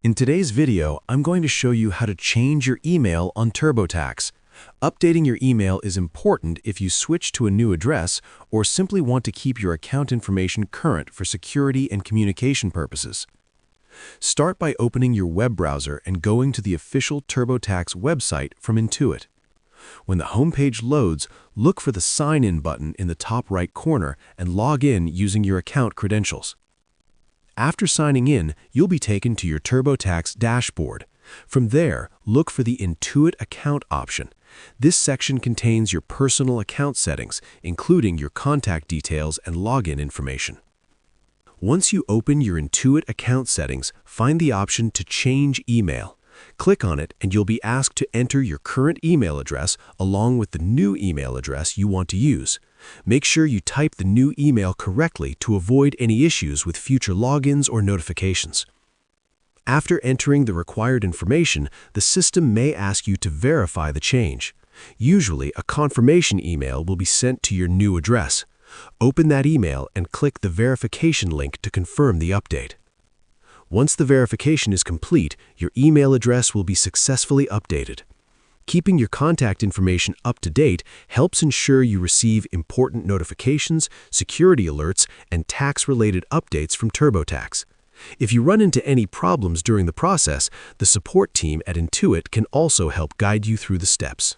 In today's video, I'm going to show you how to change your email on TurboTax. Updating your email is important if you switch to a new address or simply want to keep your account information current for security and communication purposes. Start by opening your web browser and going to the official TurboTax website from Intuit. When the homepage loads, look for the Sign In button in the top right corner and log in using your account credentials. After signing in, you'll be taken to your TurboTax dashboard. From there, look for the Intuit Account option. This section contains your personal account settings, including your contact details and login information. Once you open your Intuit account settings, find the option to Change Email. Click on it and you'll be asked to enter your current email address along with the new email address you want to use. Make sure you type the new email correctly to avoid any issues with future logins or notifications. After entering the required information, the system may ask you to verify the change. Usually, a confirmation email will be sent to your new address. Open that email and click the verification link to confirm the update. Once the verification is complete, your email address will be successfully updated. Keeping your contact information up to date helps ensure you receive important notifications, security alerts, and tax-related updates from TurboTax. If you run into any problems during the process, the support team at Intuit can also help guide you through the steps.